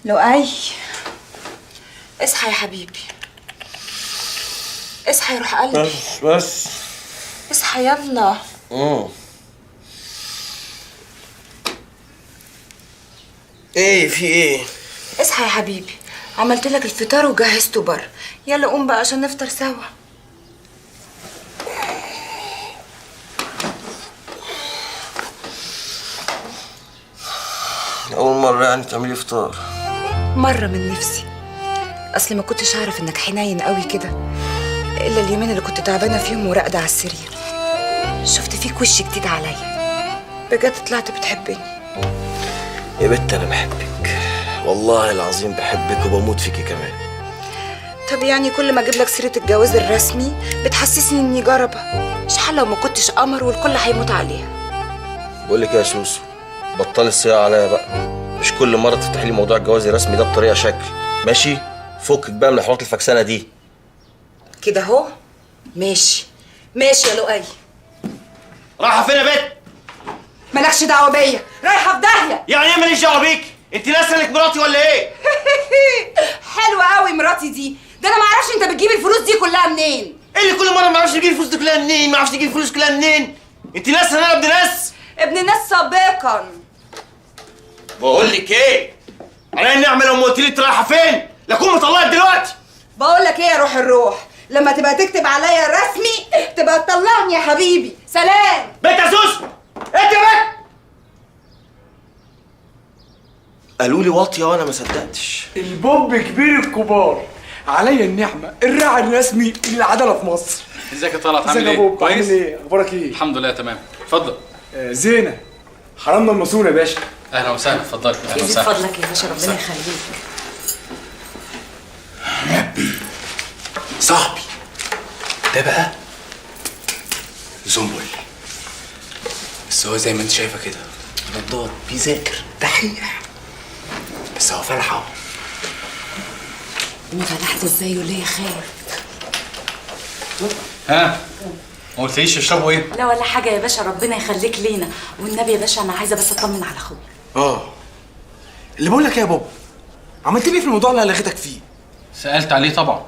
لؤي، اصحى يا حبيبي، اصحى يا روح قلبي. بس اصحى يلا. ايه في ايه؟ اصحى يا حبيبي، عملت لك الفطار وجهزته بره. يلا قوم بقى عشان نفطر سوا. اول مره يعني تعملي فطار؟ مرة من نفسي، اصل ما كنتش اعرف انك حنين قوي كده الا اليومين اللي كنت تعبانه فيهم وراقده على السرير. شفت فيك وش جديد عليا، بجد طلعت بتحبني. يا بت انا بحبك والله العظيم، بحبك وبموت فيكي كمان. طب يعني كل ما اجيب لك سيره الجواز الرسمي بتحسسني اني جربه. مش حال لو ما كنتش قمر والكل هيموت عليها. بقول لك ايه يا سوسو، بطلي الصياعه عليا بقى. مش كل مره تفتحي لي موضوع الجواز الرسمي ده بطريقه شكل، ماشي؟ فكك بقى من الحوارات الفكسانه دي. كده اهو ماشي. ماشي يا لؤي. رايحه فين يا بت؟ مالكش دعوه بيا، رايحه في داهيه. يعني ايه ماليش دعوه بيك؟ انت ناسه انك مراتي ولا ايه؟ حلوه قوي مراتي دي، ده انا ما اعرفش انت بتجيب الفلوس دي كلها منين. ايه اللي كل مره ما اعرفش اجيب الفلوس دي كلها منين؟ ما اعرفش اجيب الفلوس كلها منين؟ انت ناسه ان انا ابن ناس؟ ابن ناس سابقا. بقول لك ايه؟ على النعمه لو ما قلت لي رايحه فين لاكون مطلقك دلوقتي. بقول لك ايه يا روح الروح، لما تبقى تكتب عليا رسمي تبقى تطلعني يا حبيبي. سلام. بنت يا سوسو، انت يا بنت. قالوا لي واطيه وانا ما صدقتش. البوب كبير الكبار، عليا النعمه الراعي الرسمي للعداله في مصر. ازيك يا طلعت؟ عامل ازيك يا ايه؟ بوب؟ كويس؟ عامل ايه؟ اخبارك ايه؟ الحمد لله تمام. اتفضل. زينه، حرمنا الماسونه يا باشا. اهلا وسهلا، اتفضلي. اهلا يزيد وسهلا. فضلك يا باشا، ربنا يخليك. صاحبي ده بقى زنبل، بس هو زي ما انت شايفه كده نضاد بيذاكر دحيح، بس هو فلحه. انت فلحت ازاي وليه خايف؟ ها؟ ما قلتليش يشربوا ايه؟ لا ولا حاجة يا باشا، ربنا يخليك لينا. والنبي يا باشا أنا عايزة بس أطمن على أخويا. اللي بقول لك ايه يا بابا، عملت لي في الموضوع اللي لغيتك فيه؟ سألت عليه طبعا،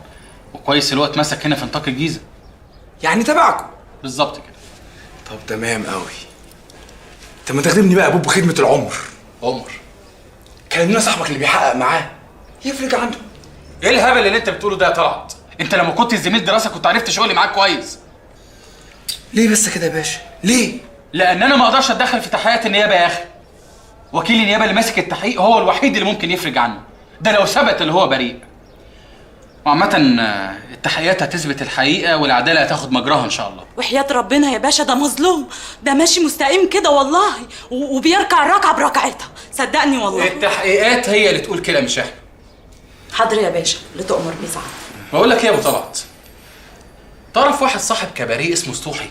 وكويس الوقت مسك هنا في نطاق الجيزة. يعني تبعكم بالظبط كده. طب تمام قوي. طب ما تخدمني بقى يا بوب خدمه العمر. عمر؟ كلمنا صاحبك اللي بيحقق معاه يفرج عنده. ايه الهبل اللي انت بتقوله ده يا طلعت؟ انت لما كنت زميل دراسة كنت عرفت شغلي معاك كويس. ليه بس كده يا باشا؟ ليه؟ لأن أنا ما أقدرش أتدخل في تحقيقات النيابة يا أخي. وكيل النيابة اللي ماسك التحقيق هو الوحيد اللي ممكن يفرج عنه، ده لو ثبت اللي هو بريء. وعامة التحقيقات هتثبت الحقيقة والعدالة هتاخد مجراها إن شاء الله. وحياة ربنا يا باشا ده مظلوم، ده ماشي مستقيم كده والله، وبيركع الركعة بركعتها، صدقني والله. التحقيقات هي اللي تقول كده مش إحنا. حاضر يا باشا، اللي تؤمر بيه ساعة. بقول لك إيه يا أبو طلعت؟ تعرف واحد صاحب كباريه اسمه سطوحي؟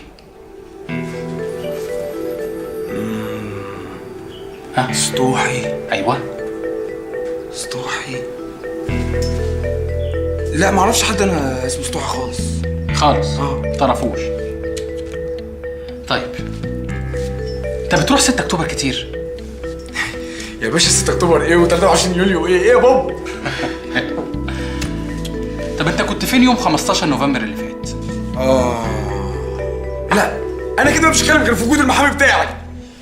ها؟ سطوحي؟ أيوه سطوحي؟ لا معرفش حد انا اسمه سطوحي خالص. خالص؟ متعرفوش؟ طيب أنت بتروح 6 أكتوبر كتير؟ يا باشا 6 اكتوبر ايه و23 يوليو ايه يا بوب؟ طب أنت كنت فين يوم 15 نوفمبر اللي فات؟ لا انا كده مش هتكلم غير في وجود المحامي بتاعي.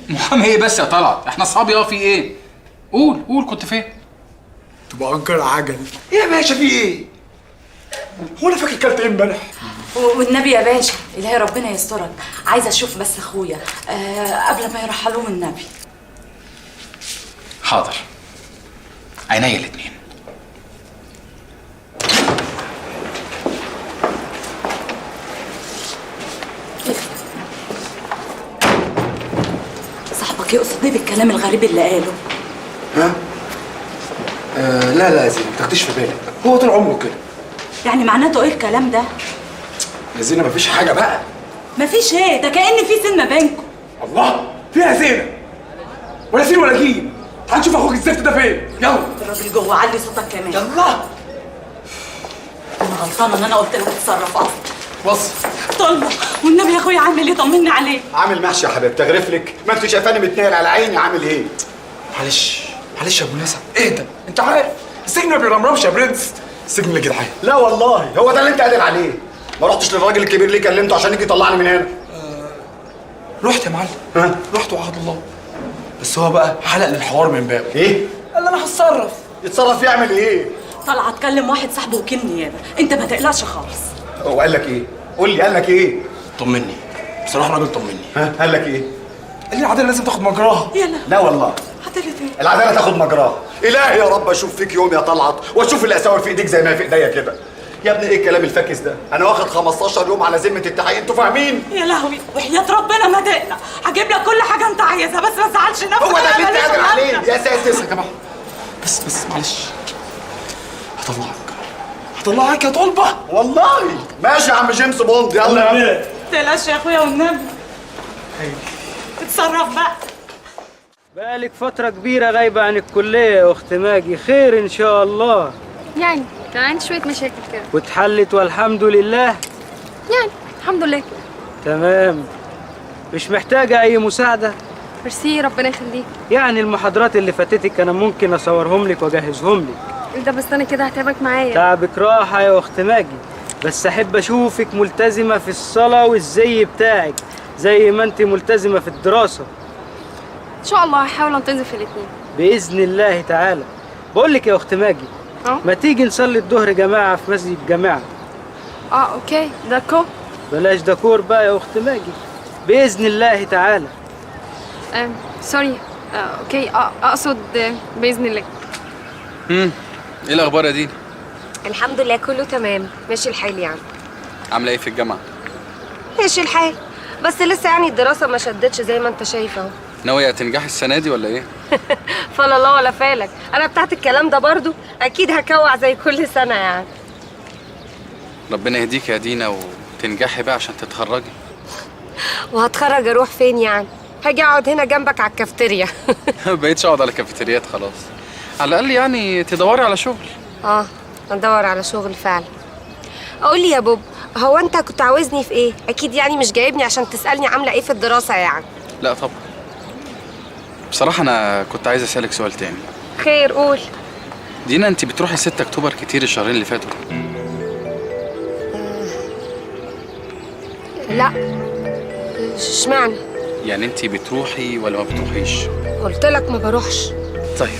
محامي ايه بس يا طلعت؟ احنا اصحابي في ايه؟ قول كنت فين؟ تبقى انكر عجل. ايه يا باشا في ايه؟ هو انا فاكر كلت ايه امبارح؟ والنبي يا باشا إلهي ربنا يسترك، عايزة أشوف بس أخويا قبل ما يرحلوه من النبي. حاضر، عينيا الاتنين. صاحبك يقصد ايه بالكلام الغريب اللي قاله؟ ها؟ لا يا زينة ما تاخديش في بالك، هو طول عمره كده. يعني معناته ايه الكلام ده؟ يا زينة مفيش حاجة بقى. مفيش ايه؟ ده كأن في سلمة بينكم. الله، فيها زينة ولا سين ولا جيم. هنشوف اخوك الزفت ده فين. يلا الراجل جوه، علي صوتك كمان. يلا. انا غلطانه ان انا قلت لك اتصرف اصلا. بص طلع والنبي يا اخويا عامل ايه؟ طمني عليه. عامل محشي يا حبيبتي، اغرف لك. ما انت شايفاني متنايل على عيني. عامل ايه؟ معلش معلش يا ابو نسب اهدى، انت عارف السجن ما بيرمرمش يا برنس، السجن يا جدعان. لا والله هو ده اللي انت قادر عليه. ما رحتش للراجل الكبير ليه كلمته عشان يجي يطلعني من هنا؟ رحت يا معلم، ها؟ رحت وعهد الله، بس هو بقى حلق للحوار من بابه. ايه؟ قال لي انا هتصرف. يتصرف يعمل ايه؟ طلع اتكلم واحد صاحبه وكيل نيابه، انت ما تقلقش خالص. هو قال لك ايه؟ قول لي قال لك ايه؟ طمني بصراحه، راجل طمني. ها؟ قال لك ايه؟ قال لي العداله لازم تاخد مجراها. يلا لا والله عدلت ايه؟ العداله تاخد مجراها. الهي يا رب اشوف فيك يوم يا طلعت واشوف الاساور في ايديك زي ما في ايديا كده. يا ابني ايه الكلام الفاكس ده؟ انا واخد 15 يوم على ذمه التحقيق، انتوا فاهمين؟ يا لهوي وحياة ربنا ما تقلق، هجيب لك كل حاجه انت عايزها، بس ما تزعلش نفسك. هو ده اللي انت قادر عليه يا ساتر. يا جماعه بس معلش، هطلعك يا طلبه. والله ماشي يا عم جيمس بوند، يلا يا ما تقلقش يا اخويا والنبي. اتصرف بقى. بقالك فترة كبيرة غايبة عن الكلية يا أخت ماجي، خير إن شاء الله. يعني كان عندي شوية مشاكل كده. واتحلت والحمد لله. يعني الحمد لله. تمام. مش محتاجة أي مساعدة؟ ميرسي، ربنا يخليك. يعني المحاضرات اللي فاتتك أنا ممكن أصورهم لك وأجهزهم لك. إيه ده؟ بس أنا كده هتعبك معايا. تعبك راحة يا أخت ماجي، بس أحب أشوفك ملتزمة في الصلاة والزي بتاعك زي ما أنت ملتزمة في الدراسة. إن شاء الله هحاول أنتظم في الاتنين. بإذن الله تعالى. بقول لك يا أخت ماجي، ما تيجي نصلي الظهر جماعة في مسجد جماعة؟ أوكي، داكو. بلاش داكور بقى يا أخت ماجي، بإذن الله تعالى. سوري. أوكي، أقصد بإذن الله. ايه الاخبار يا دينا؟ الحمد لله كله تمام، ماشي الحال يعني. عامله ايه في الجامعه؟ ماشي الحال، بس لسه يعني الدراسة ما شدتش زي ما انت شايف اهو. ناويه تنجحي السنه دي ولا ايه؟ فلا الله ولا فالك، انا بتاعت الكلام ده برضو اكيد هكوع زي كل سنة يعني. ربنا يهديك يا دينا وتنجحي بقى عشان تتخرجي. وهتخرج اروح فين يعني؟ هاجي اقعد هنا جنبك على الكافتيريا. بقيتش اقعد على كافيتريات خلاص، على الاقل يعني تدوري على شغل. ندور على شغل فعلا. اقول لي يا بوب، هو انت كنت عاوزني في ايه؟ اكيد يعني مش جايبني عشان تسألني عاملة ايه في الدراسة يعني. لا طبعا، بصراحه انا كنت عايز اسالك سؤال تاني. خير قول. دينا، انت بتروحي 6 اكتوبر كتير الشهرين اللي فاتوا. لا، اشمعنى؟ يعني انت بتروحي ولا ما بتروحيش؟ قلت لك ما بروحش. طيب،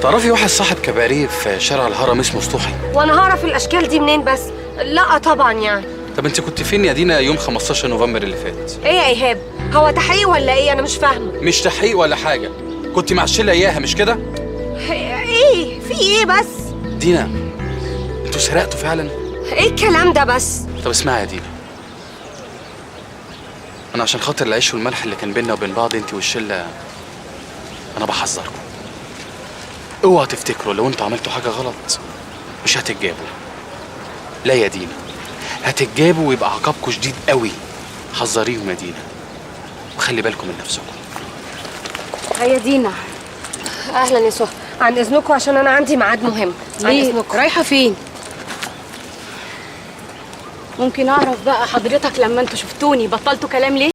تعرفي واحد صاحب كباريه في شارع الهرم اسمه سطوحي؟ وانا هعرف الاشكال دي منين بس؟ لا طبعا يعني. طب انت كنت فين يا دينا يوم 15 نوفمبر اللي فات؟ ايه يا ايهاب؟ هو تحقيق ولا ايه؟ انا مش فاهمه. مش تحقيق ولا حاجه، كنت مع الشله اياها مش كده؟ ايه في ايه بس؟ دينا، انتوا سرقتوا فعلا؟ ايه الكلام ده بس؟ طب اسمعي يا دينا، انا عشان خاطر العيش والملح اللي كان بيننا وبين بعض انت والشله، انا بحذركم. اوعوا تفتكروا لو انتوا عملتوا حاجه غلط مش هتتجابوا. لا يا دينا، هتتجابوا ويبقى عقابكم شديد قوي. حذريهم يا دينا وخلي بالكم من نفسكم. هيا دينا. اهلا يا سهى، عن اذنكم عشان انا عندي ميعاد مهم. عن اذنكم. رايحة فين؟ ممكن أعرف بقى حضرتك لما انتوا شفتوني بطلتوا كلام ليه؟